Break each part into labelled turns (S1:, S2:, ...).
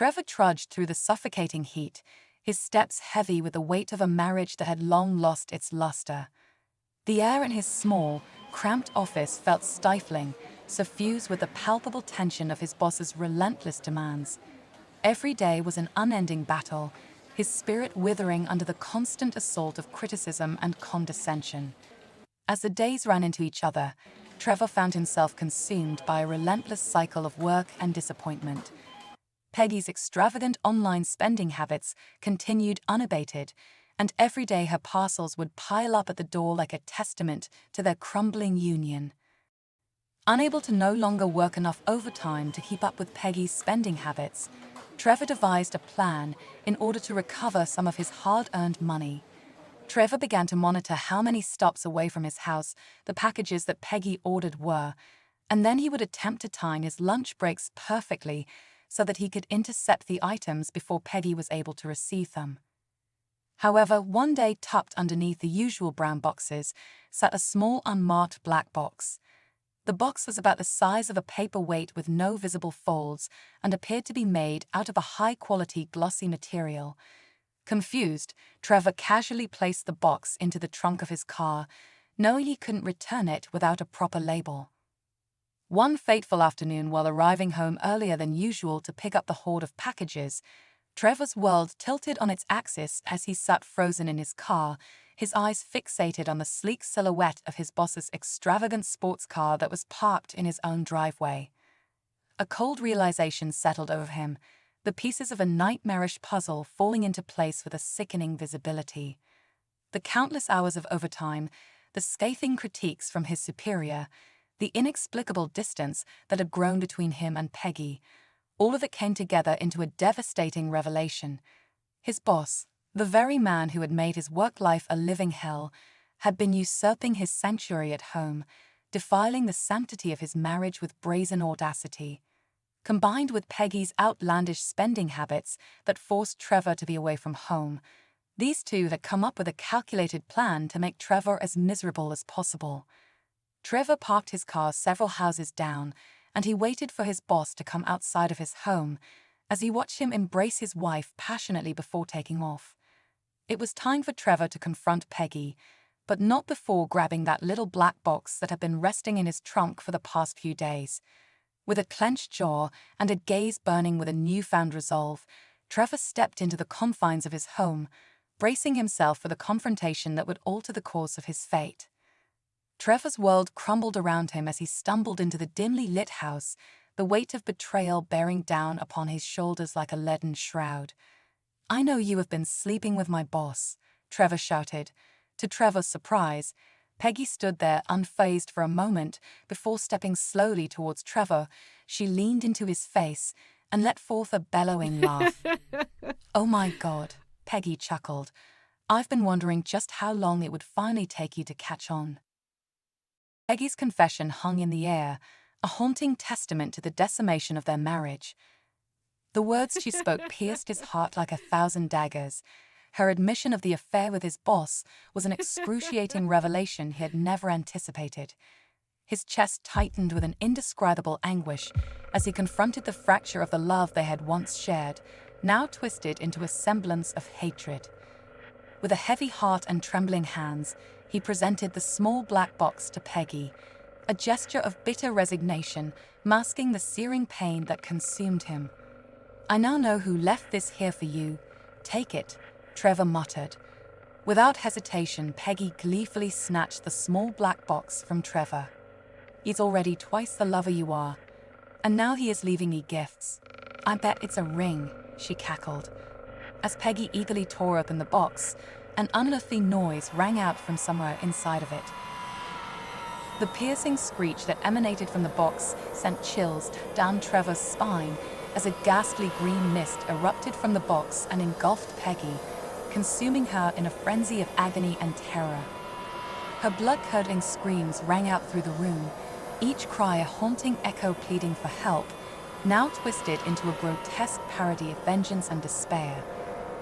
S1: Trevor trudged through the suffocating heat, his steps heavy with the weight of a marriage that had long lost its luster. The air in his small, cramped office felt stifling, suffused with the palpable tension of his boss's relentless demands. Every day was an unending battle, his spirit withering under the constant assault of criticism and condescension. As the days ran into each other, Trevor found himself consumed by a relentless cycle of work and disappointment. Peggy's extravagant online spending habits continued unabated, and every day her parcels would pile up at the door like a testament to their crumbling union. Unable to no longer work enough overtime to keep up with Peggy's spending habits, Trevor devised a plan in order to recover some of his hard-earned money. Trevor began to monitor how many stops away from his house the packages that Peggy ordered were, and then he would attempt to time his lunch breaks perfectly so that he could intercept the items before Peggy was able to receive them. However, one day tucked underneath the usual brown boxes sat a small unmarked black box. The box was about the size of a paperweight with no visible folds and appeared to be made out of a high-quality glossy material. Confused, Trevor casually placed the box into the trunk of his car, knowing he couldn't return it without a proper label. One fateful afternoon, while arriving home earlier than usual to pick up the horde of packages, Trevor's world tilted on its axis as he sat frozen in his car, his eyes fixated on the sleek silhouette of his boss's extravagant sports car that was parked in his own driveway. A cold realization settled over him, the pieces of a nightmarish puzzle falling into place with a sickening visibility. The countless hours of overtime, the scathing critiques from his superior, the inexplicable distance that had grown between him and Peggy, all of it came together into a devastating revelation. His boss, the very man who had made his work life a living hell, had been usurping his sanctuary at home, defiling the sanctity of his marriage with brazen audacity. Combined with Peggy's outlandish spending habits that forced Trevor to be away from home, these two had come up with a calculated plan to make Trevor as miserable as possible. Trevor parked his car several houses down, and he waited for his boss to come outside of his home as he watched him embrace his wife passionately before taking off. It was time for Trevor to confront Peggy, but not before grabbing that little black box that had been resting in his trunk for the past few days. With a clenched jaw and a gaze burning with a newfound resolve, Trevor stepped into the confines of his home, bracing himself for the confrontation that would alter the course of his fate. Trevor's world crumbled around him as he stumbled into the dimly lit house, the weight of betrayal bearing down upon his shoulders like a leaden shroud. "I know you have been sleeping with my boss," Trevor shouted. To Trevor's surprise, Peggy stood there unfazed for a moment before stepping slowly towards Trevor. She leaned into his face and let forth a bellowing laugh. "Oh my God," Peggy chuckled. "I've been wondering just how long it would finally take you to catch on." Peggy's confession hung in the air, a haunting testament to the decimation of their marriage. The words she spoke pierced his heart like 1,000 daggers. Her admission of the affair with his boss was an excruciating revelation he had never anticipated. His chest tightened with an indescribable anguish as he confronted the fracture of the love they had once shared, now twisted into a semblance of hatred. With a heavy heart and trembling hands, he presented the small black box to Peggy, a gesture of bitter resignation masking the searing pain that consumed him. "I now know who left this here for you. Take it," Trevor muttered. Without hesitation, Peggy gleefully snatched the small black box from Trevor. "He's already twice the lover you are, and now he is leaving me gifts. I bet it's a ring," she cackled. As Peggy eagerly tore open the box, an unearthly noise rang out from somewhere inside of it. The piercing screech that emanated from the box sent chills down Trevor's spine as a ghastly green mist erupted from the box and engulfed Peggy, consuming her in a frenzy of agony and terror. Her blood-curdling screams rang out through the room, each cry a haunting echo pleading for help, now twisted into a grotesque parody of vengeance and despair.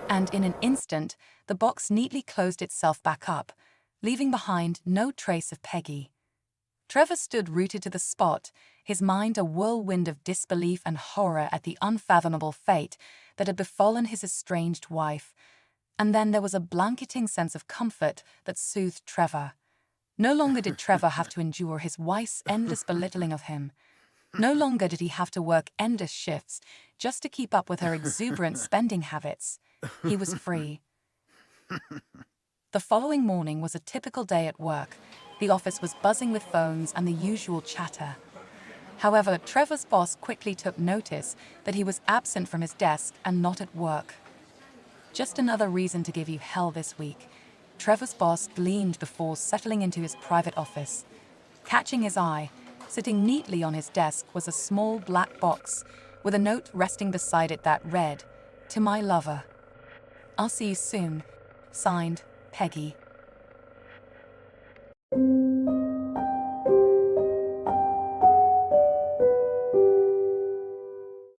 S1: And in an instant, the box neatly closed itself back up, leaving behind no trace of Peggy. Trevor stood rooted to the spot, his mind a whirlwind of disbelief and horror at the unfathomable fate that had befallen his estranged wife. And then there was a blanketing sense of comfort that soothed Trevor. No longer did Trevor have to endure his wife's endless belittling of him. No longer did he have to work endless shifts just to keep up with her exuberant spending habits. He was free. The following morning was a typical day at work. The office was buzzing with phones and the usual chatter. However, Trevor's boss quickly took notice that he was absent from his desk and not at work. Just another reason to give you hell this week. Trevor's boss gleamed before settling into his private office. Catching his eye, sitting neatly on his desk was a small black box with a note resting beside it that read, "To my lover. I'll see you soon. Signed, Peggy."